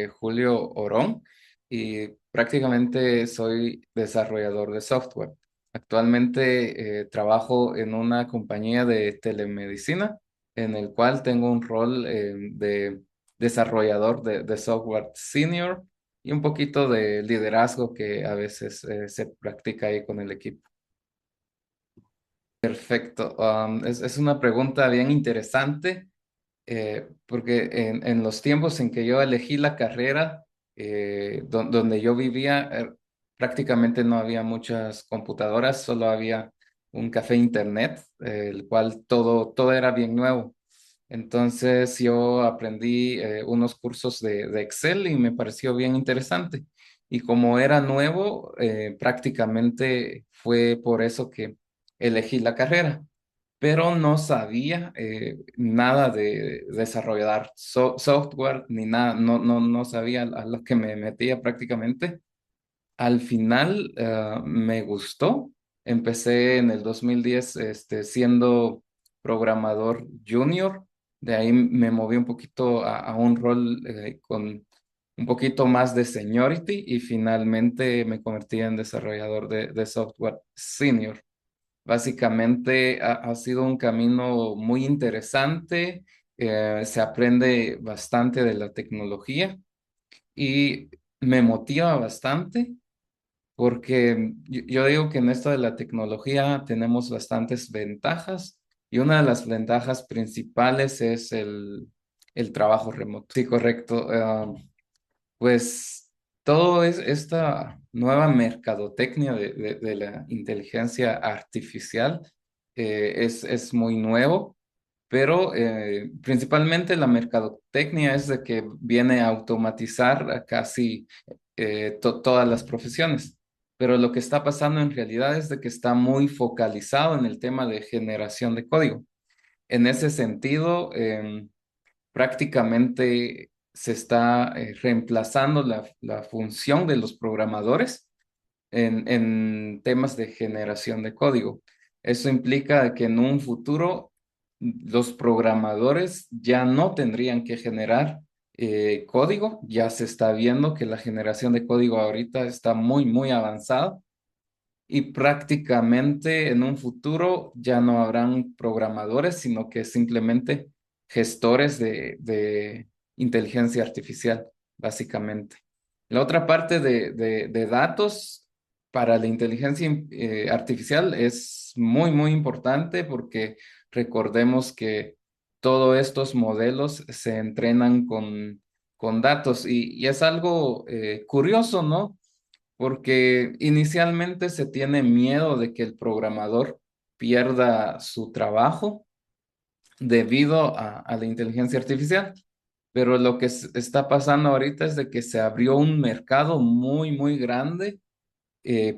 Julio Orón y prácticamente soy desarrollador de software. Actualmente trabajo en una compañía de telemedicina en el cual tengo un rol de desarrollador de software senior y un poquito de liderazgo que a veces se practica ahí con el equipo. Perfecto. Es una pregunta bien interesante porque en los tiempos en que yo elegí la carrera, donde yo vivía, prácticamente no había muchas computadoras, solo había un café internet, el cual todo era bien nuevo. Entonces yo aprendí unos cursos de Excel y me pareció bien interesante. Y como era nuevo, prácticamente fue por eso que elegí la carrera, pero no sabía nada de desarrollar software ni nada, no sabía a lo que me metía prácticamente. Al final me gustó. Empecé en el 2010 siendo programador junior. De ahí me moví un poquito a un rol con un poquito más de seniority y finalmente me convertí en desarrollador de software senior. Básicamente ha sido un camino muy interesante, se aprende bastante de la tecnología y me motiva bastante porque yo digo que en esto de la tecnología tenemos bastantes ventajas y una de las ventajas principales es el trabajo remoto. Sí, correcto. Pues todo es esta nueva mercadotecnia de la inteligencia artificial es muy nuevo, pero principalmente la mercadotecnia es de que viene a automatizar a casi todas las profesiones. Pero lo que está pasando en realidad es de que está muy focalizado en el tema de generación de código. En ese sentido, prácticamente se está reemplazando la función de los programadores en temas de generación de código. Eso implica que en un futuro los programadores ya no tendrían que generar código. Ya se está viendo que la generación de código ahorita está muy avanzada y prácticamente en un futuro ya no habrán programadores, sino que simplemente gestores de inteligencia artificial, básicamente. La otra parte de datos para la inteligencia artificial es muy importante porque recordemos que todos estos modelos se entrenan con datos y es algo curioso, ¿no? Porque inicialmente se tiene miedo de que el programador pierda su trabajo debido a la inteligencia artificial, pero lo que está pasando ahorita es de que se abrió un mercado muy grande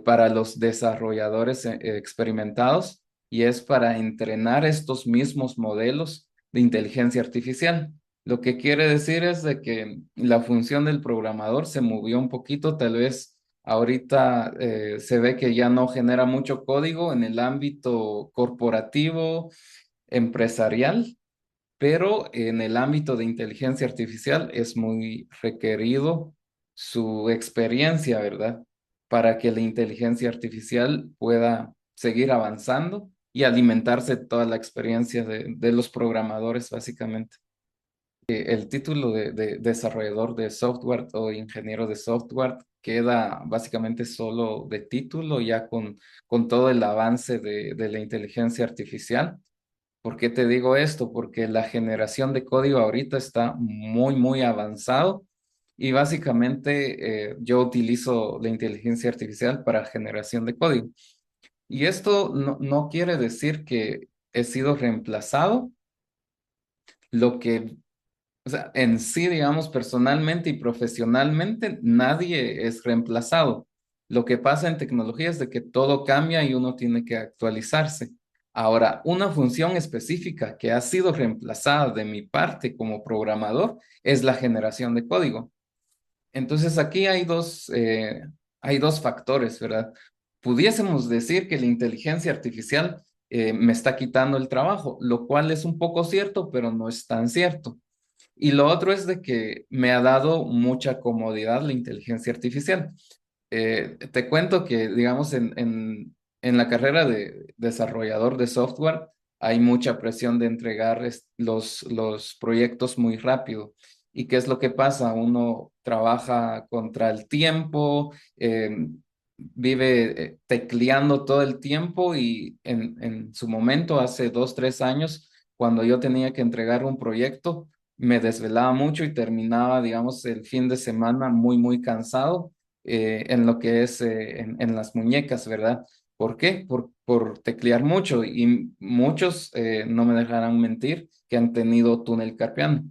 para los desarrolladores experimentados y es para entrenar estos mismos modelos de inteligencia artificial. Lo que quiere decir es de que la función del programador se movió un poquito, tal vez ahorita se ve que ya no genera mucho código en el ámbito corporativo, empresarial, pero en el ámbito de inteligencia artificial es muy requerido su experiencia, ¿verdad? Para que la inteligencia artificial pueda seguir avanzando y alimentarse de toda la experiencia de los programadores, básicamente. El título de desarrollador de software o ingeniero de software queda básicamente solo de título, ya con todo el avance de la inteligencia artificial. ¿Por qué te digo esto? Porque la generación de código ahorita está muy avanzado y básicamente yo utilizo la inteligencia artificial para generación de código. Y esto no quiere decir que he sido reemplazado. Lo que, o sea, en sí, digamos, personalmente y profesionalmente, nadie es reemplazado. Lo que pasa en tecnología es de que todo cambia y uno tiene que actualizarse. Ahora, una función específica que ha sido reemplazada de mi parte como programador es la generación de código. Entonces, aquí hay dos factores, ¿verdad? Pudiésemos decir que la inteligencia artificial me está quitando el trabajo, lo cual es un poco cierto, pero no es tan cierto. Y lo otro es de que me ha dado mucha comodidad la inteligencia artificial. Te cuento que, digamos, en la carrera de desarrollador de software hay mucha presión de entregar los proyectos muy rápido. ¿Y qué es lo que pasa? Uno trabaja contra el tiempo, vive tecleando todo el tiempo y en su momento, hace 2, 3 años, cuando yo tenía que entregar un proyecto, me desvelaba mucho y terminaba, digamos, el fin de semana muy, muy cansado en lo que es en las muñecas, ¿verdad? ¿Por qué? Por teclear mucho y muchos, no me dejarán mentir, que han tenido túnel carpiano.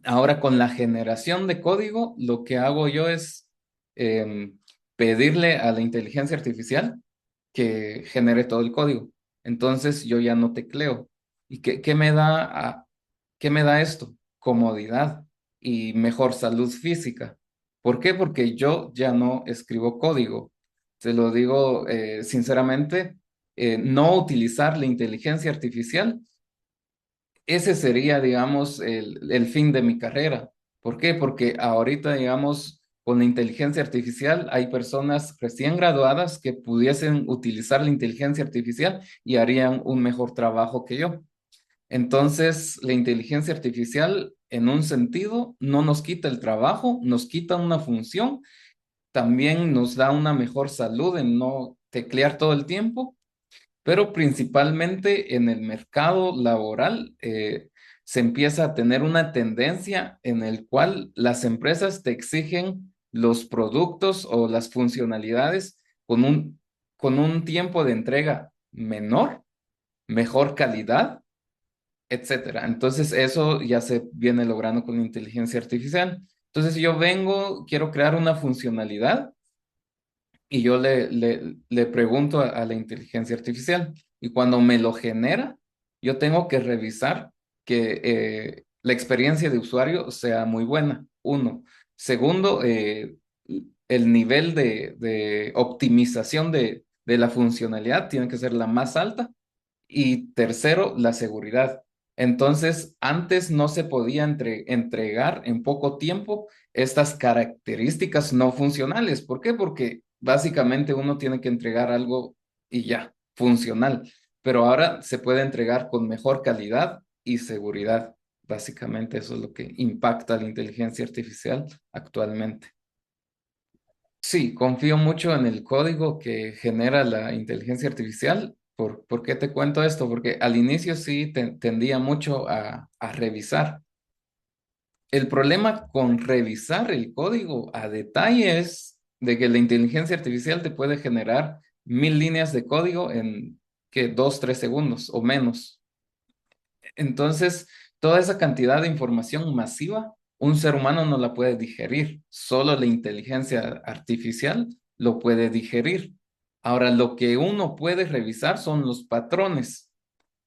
Ahora con la generación de código, lo que hago yo es em, pedirle a la inteligencia artificial que genere todo el código. Entonces yo ya no tecleo. ¿Y qué me da, qué me da esto? Comodidad y mejor salud física. ¿Por qué? Porque yo ya no escribo código. Te lo digo sinceramente, no utilizar la inteligencia artificial, ese sería, digamos, el fin de mi carrera. ¿Por qué? Porque ahorita, digamos, con la inteligencia artificial hay personas recién graduadas que pudiesen utilizar la inteligencia artificial y harían un mejor trabajo que yo. Entonces, la inteligencia artificial, en un sentido, no nos quita el trabajo, nos quita una función, también nos da una mejor salud en no teclear todo el tiempo, pero principalmente en el mercado laboral se empieza a tener una tendencia en el cual las empresas te exigen los productos o las funcionalidades con un tiempo de entrega menor, mejor calidad, etcétera. Entonces eso ya se viene logrando con la inteligencia artificial. Entonces yo vengo, quiero crear una funcionalidad y yo le pregunto a la inteligencia artificial y cuando me lo genera, yo tengo que revisar que la experiencia de usuario sea muy buena, uno. Segundo, el nivel de optimización de la funcionalidad tiene que ser la más alta. Y tercero, la seguridad. Entonces, antes no se podía entregar en poco tiempo estas características no funcionales. ¿Por qué? Porque básicamente uno tiene que entregar algo y ya, funcional. Pero ahora se puede entregar con mejor calidad y seguridad. Básicamente eso es lo que impacta la inteligencia artificial actualmente. Sí, confío mucho en el código que genera la inteligencia artificial. ¿Por qué te cuento esto? Porque al inicio sí tendía mucho a revisar. El problema con revisar el código a detalle es de que la inteligencia artificial te puede generar 1000 líneas de código en que 2, 3 segundos o menos. Entonces, toda esa cantidad de información masiva, un ser humano no la puede digerir, solo la inteligencia artificial lo puede digerir. Ahora, lo que uno puede revisar son los patrones.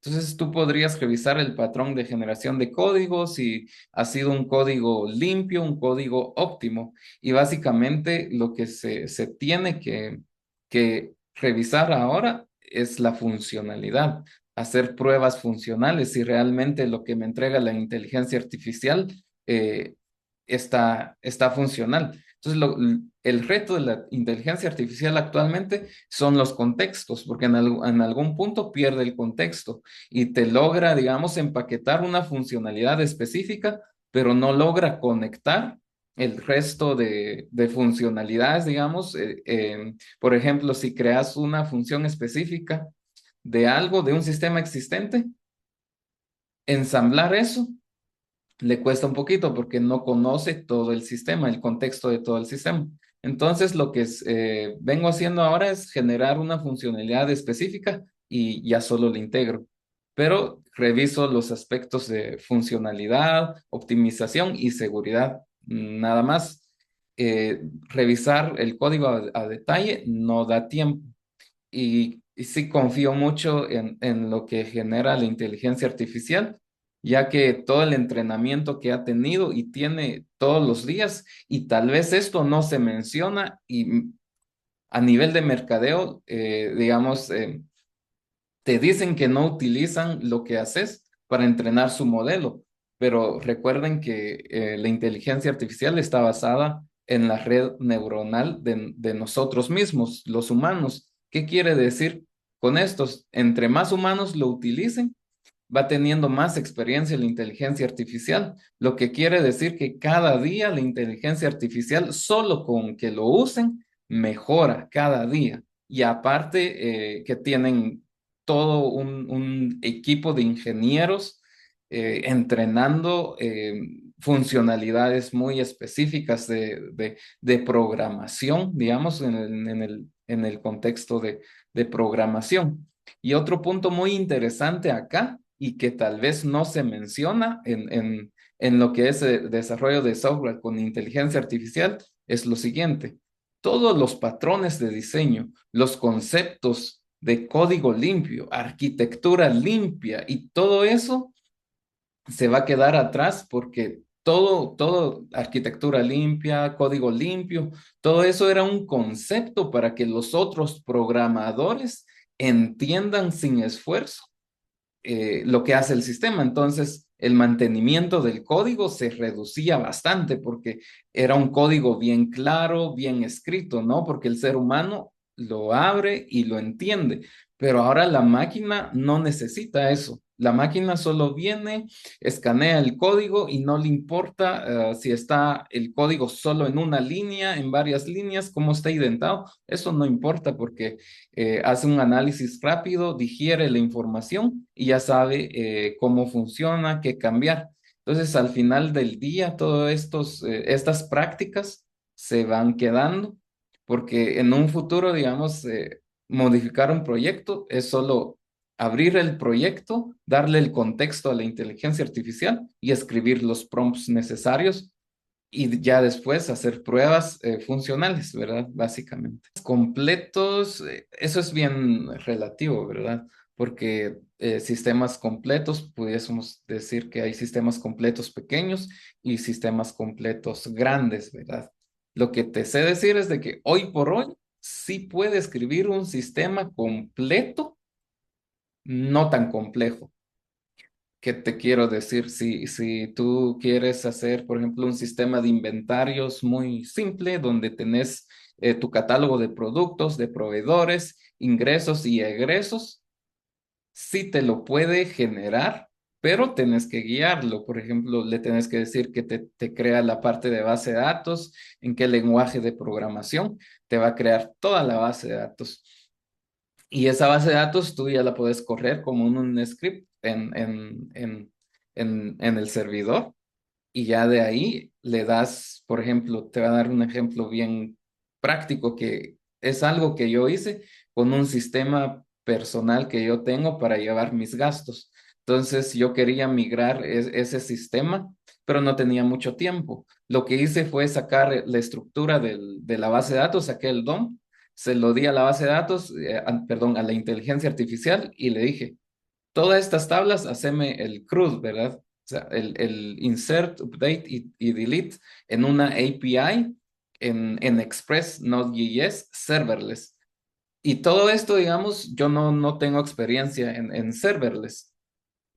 Entonces, tú podrías revisar el patrón de generación de código, si ha sido un código limpio, un código óptimo. Y básicamente lo que se tiene que revisar ahora es la funcionalidad, hacer pruebas funcionales, si realmente lo que me entrega la inteligencia artificial eh, está funcional. Entonces, el reto de la inteligencia artificial actualmente son los contextos, porque en algún punto pierde el contexto y te logra, digamos, empaquetar una funcionalidad específica, pero no logra conectar el resto de funcionalidades, digamos. Por ejemplo, si creas una función específica de algo, de un sistema existente, ensamblar eso le cuesta un poquito porque no conoce todo el sistema, el contexto de todo el sistema. Entonces, lo que vengo haciendo ahora es generar una funcionalidad específica y ya solo la integro. Pero reviso los aspectos de funcionalidad, optimización y seguridad. Nada más. Revisar el código a detalle no da tiempo y sí confío mucho en lo que genera la inteligencia artificial, ya que todo el entrenamiento que ha tenido y tiene todos los días, y tal vez esto no se menciona y a nivel de mercadeo, digamos, te dicen que no utilizan lo que haces para entrenar su modelo, pero recuerden que la inteligencia artificial está basada en la red neuronal de nosotros mismos, los humanos. ¿Qué quiere decir con estos? Entre más humanos lo utilicen, va teniendo más experiencia la inteligencia artificial, lo que quiere decir que cada día la inteligencia artificial, solo con que lo usen, mejora cada día. Y aparte que tienen todo un equipo de ingenieros entrenando funcionalidades muy específicas de programación, digamos, en el contexto de programación. Y otro punto muy interesante acá y que tal vez no se menciona en lo que es el desarrollo de software con inteligencia artificial es lo siguiente. Todos los patrones de diseño, los conceptos de código limpio, arquitectura limpia y todo eso se va a quedar atrás porque todo arquitectura limpia, código limpio, todo eso era un concepto para que los otros programadores entiendan sin esfuerzo lo que hace el sistema. Entonces, el mantenimiento del código se reducía bastante porque era un código bien claro, bien escrito, ¿no? Porque el ser humano lo abre y lo entiende, pero ahora la máquina no necesita eso. La máquina solo viene, escanea el código y no le importa si está el código solo en una línea, en varias líneas, cómo está indentado. Eso no importa porque hace un análisis rápido, digiere la información y ya sabe cómo funciona, qué cambiar. Entonces, al final del día, todas estas prácticas se van quedando porque en un futuro, digamos, modificar un proyecto es solo abrir el proyecto, darle el contexto a la inteligencia artificial y escribir los prompts necesarios y ya después hacer pruebas funcionales, ¿verdad? Básicamente. Completos, eso es bien relativo, ¿verdad? Porque sistemas completos, pudiésemos decir que hay sistemas completos pequeños y sistemas completos grandes, ¿verdad? Lo que te sé decir es de que hoy por hoy sí puede escribir un sistema completo, no tan complejo. ¿Qué te quiero decir? Si tú quieres hacer, por ejemplo, un sistema de inventarios muy simple, donde tenés tu catálogo de productos, de proveedores, ingresos y egresos, sí te lo puede generar, pero tenés que guiarlo. Por ejemplo, le tenés que decir que te crea la parte de base de datos, en qué lenguaje de programación te va a crear toda la base de datos. Y esa base de datos tú ya la puedes correr como un script en el servidor y ya de ahí le das, por ejemplo, te va a dar un ejemplo bien práctico que es algo que yo hice con un sistema personal que yo tengo para llevar mis gastos. Entonces yo quería migrar ese sistema, pero no tenía mucho tiempo. Lo que hice fue sacar la estructura de la base de datos, saqué el DOM, se lo di a la base de datos, perdón, a la inteligencia artificial y le dije, todas estas tablas, haceme el CRUD, ¿verdad? O sea, el insert, update y delete en una API en Express Node.js serverless. Y todo esto, digamos, yo no tengo experiencia en serverless.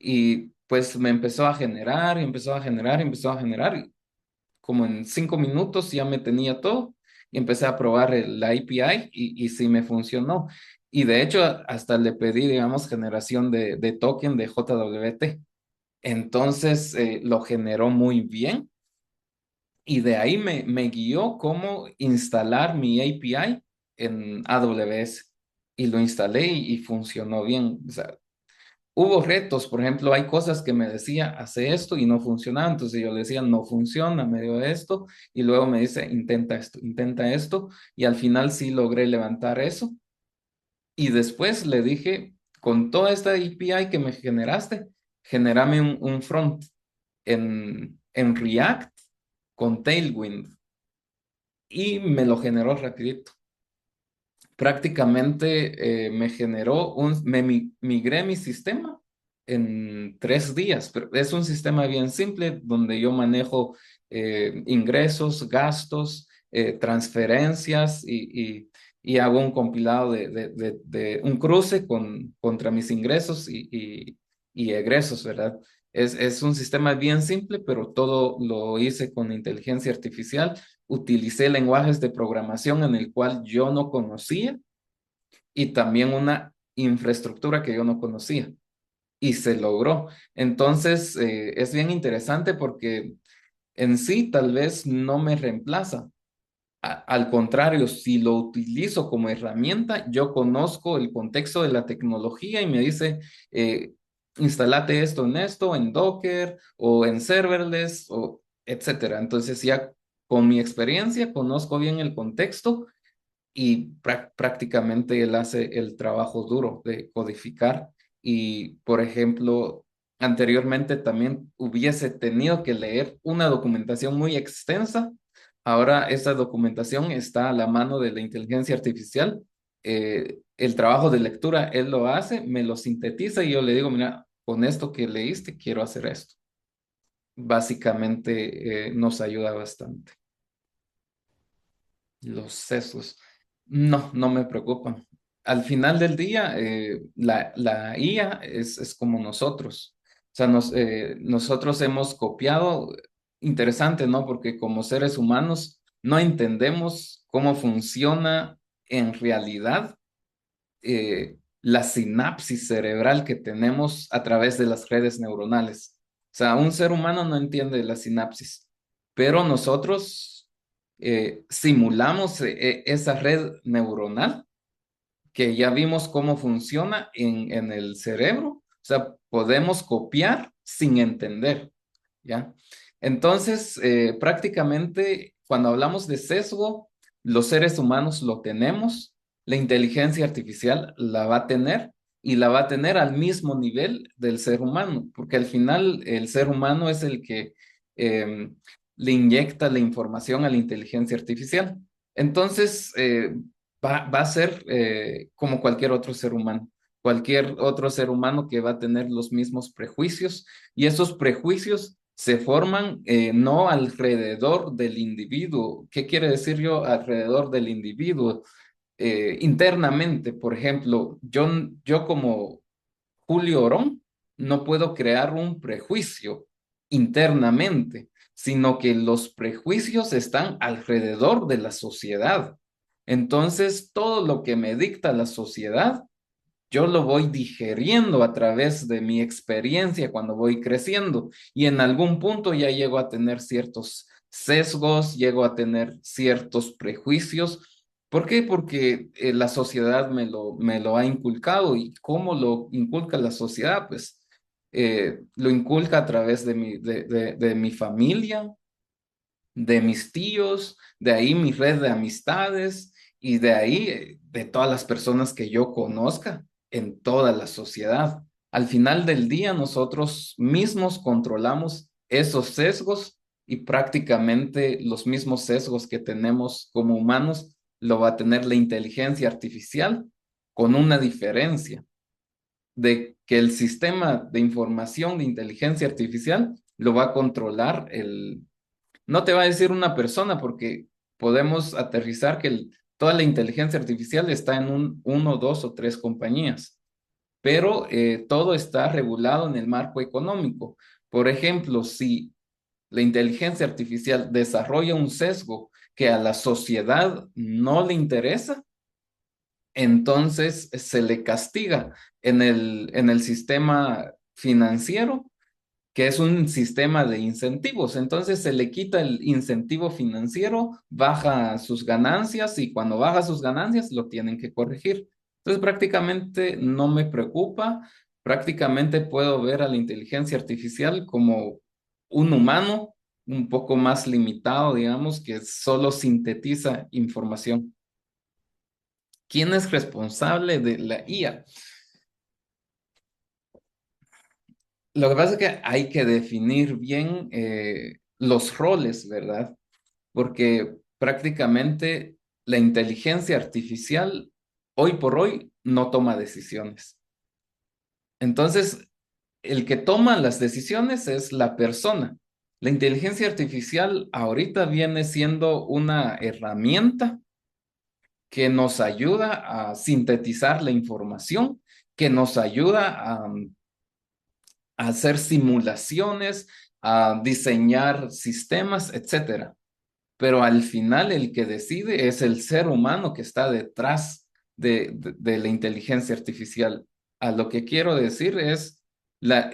Y pues me empezó a generar, y empezó a generar, y empezó a generar. Y como en 5 minutos ya me tenía todo. Y empecé a probar la API y sí me funcionó. Y de hecho, hasta le pedí, digamos, generación de token de JWT. Entonces, lo generó muy bien y de ahí me guió cómo instalar mi API en AWS. Y lo instalé y funcionó bien. O sea, hubo retos, por ejemplo, hay cosas que me decía, hace esto y no funcionaba, entonces yo le decía, no funciona, me dio esto, y luego me dice, intenta esto, y al final sí logré levantar eso. Y después le dije, con toda esta API que me generaste, generame un front en React con Tailwind. Y me lo generó rapidito. Prácticamente me generó migré mi sistema en 3 días, pero es un sistema bien simple donde yo manejo ingresos, gastos, transferencias y hago un compilado de un cruce contra mis ingresos y egresos, ¿verdad? Es un sistema bien simple, pero todo lo hice con inteligencia artificial. Utilicé lenguajes de programación en el cual yo no conocía y también una infraestructura que yo no conocía y se logró. Entonces, es bien interesante porque en sí tal vez no me reemplaza. Al contrario, si lo utilizo como herramienta, yo conozco el contexto de la tecnología y me dice, eh, instalate esto en esto, en Docker o en serverless o etcétera. Entonces ya con mi experiencia conozco bien el contexto y prácticamente él hace el trabajo duro de codificar. Y, por ejemplo, anteriormente también hubiese tenido que leer una documentación muy extensa. Ahora esa documentación está a la mano de la inteligencia artificial. El trabajo de lectura él lo hace, me lo sintetiza y yo le digo, mira, con esto que leíste quiero hacer esto. Básicamente nos ayuda bastante. Los sesgos. No, no me preocupan. Al final del día, la IA es como nosotros. O sea, nosotros hemos copiado, interesante, ¿no? Porque como seres humanos no entendemos cómo funciona en realidad la sinapsis cerebral que tenemos a través de las redes neuronales. O sea, un ser humano no entiende la sinapsis, pero nosotros simulamos esa red neuronal que ya vimos cómo funciona en el cerebro. O sea, podemos copiar sin entender, ¿ya? Entonces, prácticamente cuando hablamos de sesgo, los seres humanos lo tenemos, la inteligencia artificial la va a tener y la va a tener al mismo nivel del ser humano, porque al final el ser humano es el que eh, le inyecta la información a la inteligencia artificial. Entonces, va a ser como cualquier otro ser humano, cualquier otro ser humano que va a tener los mismos prejuicios y esos prejuicios se forman no alrededor del individuo. ¿Qué quiere decir yo alrededor del individuo? Internamente, por ejemplo, yo como Julio Orón no puedo crear un prejuicio internamente, sino que los prejuicios están alrededor de la sociedad. Entonces, todo lo que me dicta la sociedad yo lo voy digeriendo a través de mi experiencia cuando voy creciendo y en algún punto ya llego a tener ciertos sesgos, llego a tener ciertos prejuicios. ¿Por qué? Porque la sociedad me lo ha inculcado y cómo lo inculca la sociedad, pues lo inculca a través de mi familia, de mis tíos, de ahí mi red de amistades y de ahí de todas las personas que yo conozca en toda la sociedad. Al final del día, nosotros mismos controlamos esos sesgos y prácticamente los mismos sesgos que tenemos como humanos lo va a tener la inteligencia artificial con una diferencia de que el sistema de información de inteligencia artificial lo va a controlar no te va a decir una persona porque podemos aterrizar que toda la inteligencia artificial está en uno, dos o tres compañías, pero todo está regulado en el marco económico. Por ejemplo, si la inteligencia artificial desarrolla un sesgo que a la sociedad no le interesa, entonces se le castiga en el sistema financiero que es un sistema de incentivos. Entonces se le quita el incentivo financiero, baja sus ganancias y cuando baja sus ganancias lo tienen que corregir. Entonces prácticamente no me preocupa, prácticamente puedo ver a la inteligencia artificial como un humano un poco más limitado, digamos, que solo sintetiza información. ¿Quién es responsable de la IA? Lo que pasa es que hay que definir bien los roles, ¿verdad? Porque prácticamente la inteligencia artificial hoy por hoy no toma decisiones. Entonces, el que toma las decisiones es la persona. La inteligencia artificial ahorita viene siendo una herramienta que nos ayuda a sintetizar la información, que nos ayuda a hacer simulaciones, a diseñar sistemas, etcétera. Pero al final el que decide es el ser humano que está detrás de la inteligencia artificial. A lo que quiero decir es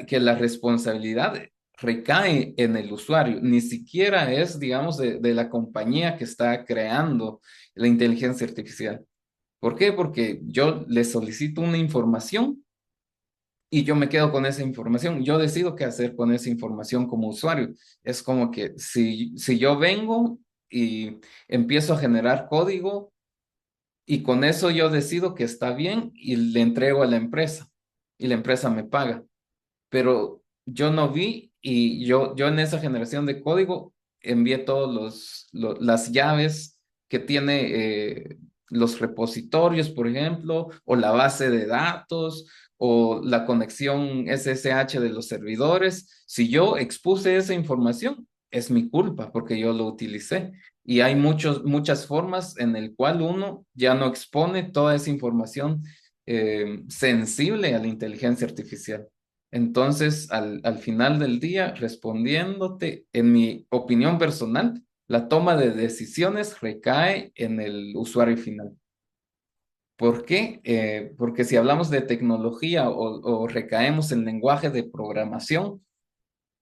que la responsabilidad recae en el usuario, ni siquiera es, digamos, de la compañía que está creando la inteligencia artificial. ¿Por qué? Porque yo le solicito una información y yo me quedo con esa información. Yo decido qué hacer con esa información como usuario. Es como que si yo vengo y empiezo a generar código y con eso yo decido que está bien y le entrego a la empresa y la empresa me paga, pero yo no vi y yo en esa generación de código envié todos las llaves que tiene los repositorios, por ejemplo, o la base de datos, o la conexión SSH de los servidores. Si yo expuse esa información, es mi culpa porque yo lo utilicé. Y hay muchas formas en el cual uno ya no expone toda esa información sensible a la inteligencia artificial. Entonces, al final del día, respondiéndote, en mi opinión personal, la toma de decisiones recae en el usuario final. ¿Por qué? Porque si hablamos de tecnología o recaemos en lenguaje de programación,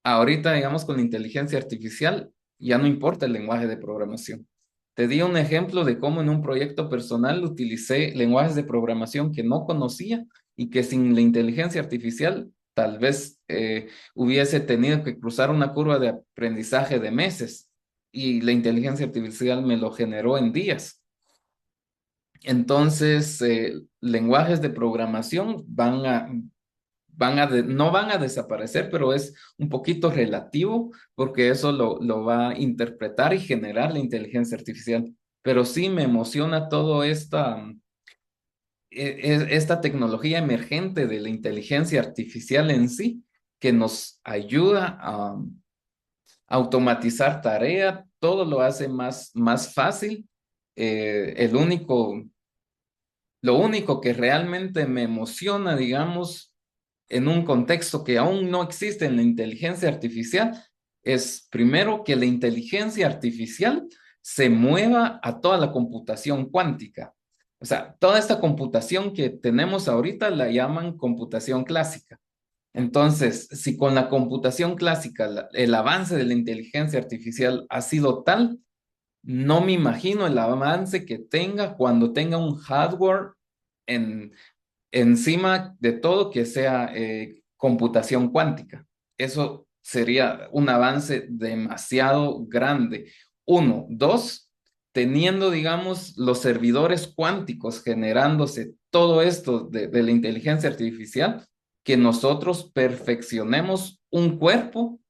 ahorita, digamos, con la inteligencia artificial, ya no importa el lenguaje de programación. Te di un ejemplo de cómo en un proyecto personal utilicé lenguajes de programación que no conocía y que sin la inteligencia artificial tal vez hubiese tenido que cruzar una curva de aprendizaje de meses y la inteligencia artificial me lo generó en días. Entonces, lenguajes de programación no van a desaparecer, pero es un poquito relativo porque eso lo va a interpretar y generar la inteligencia artificial. Pero sí me emociona todo esta tecnología emergente de la inteligencia artificial en sí, que nos ayuda a automatizar tarea, todo lo hace más fácil. El único Lo único que realmente me emociona, digamos, en un contexto que aún no existe en la inteligencia artificial, es primero que la inteligencia artificial se mueva a toda la computación cuántica. O sea, toda esta computación que tenemos ahorita la llaman computación clásica. Entonces, si con la computación clásica el avance de la inteligencia artificial ha sido tal, no me imagino el avance que tenga cuando tenga un hardware en, encima de todo que sea computación cuántica. Eso sería un avance demasiado grande. Uno, dos, teniendo, digamos, los servidores cuánticos generándose todo esto de la inteligencia artificial, que nosotros perfeccionemos un cuerpo,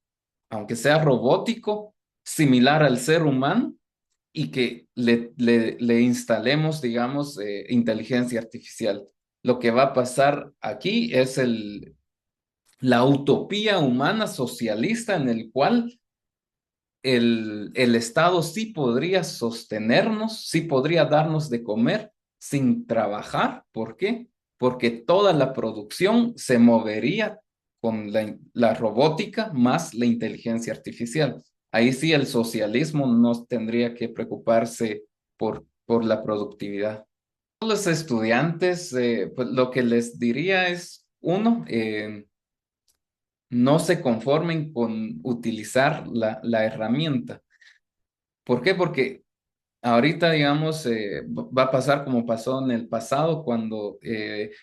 aunque sea robótico, similar al ser humano, y que le instalemos, digamos, inteligencia artificial. Lo que va a pasar aquí es la utopía humana socialista en el cual el Estado sí podría sostenernos, sí podría darnos de comer sin trabajar. ¿Por qué? Porque toda la producción se movería con la robótica más la inteligencia artificial. Ahí sí el socialismo no tendría que preocuparse por la productividad. Los estudiantes, pues lo que les diría es, uno, no se conformen con utilizar la herramienta. ¿Por qué? Porque ahorita, digamos, va a pasar como pasó en el pasado cuando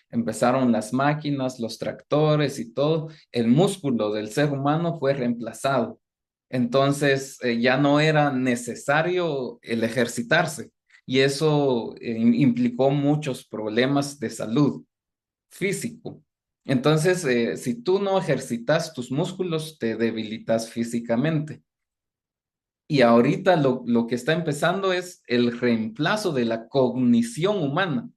empezaron las máquinas, los tractores y todo, el músculo del ser humano fue reemplazado. Entonces, ya no era necesario el ejercitarse y eso implicó muchos problemas de salud físico. Entonces, si tú no ejercitas tus músculos, te debilitas físicamente. Y ahorita lo que está empezando es el reemplazo de la cognición humana.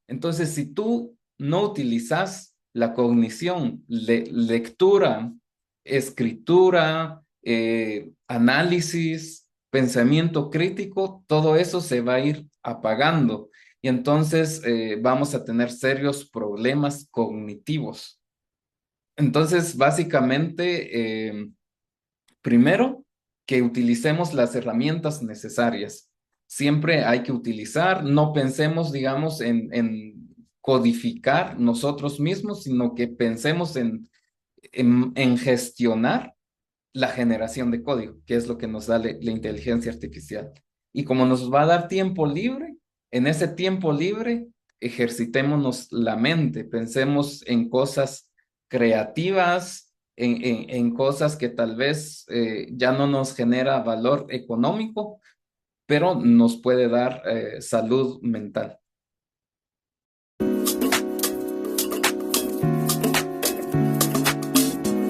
Entonces, si tú no utilizas la cognición, lectura, escritura, análisis, pensamiento crítico, todo eso se va a ir apagando. Y entonces vamos a tener serios problemas cognitivos. Entonces, básicamente, primero, que utilicemos las herramientas necesarias. Siempre hay que utilizar, no pensemos, digamos, en codificar nosotros mismos, sino que pensemos en gestionar la generación de código, que es lo que nos da la inteligencia artificial. Y como nos va a dar tiempo libre, en ese tiempo libre, ejercitémonos la mente, pensemos en cosas creativas, en cosas que tal vez ya no nos genera valor económico, pero nos puede dar salud mental.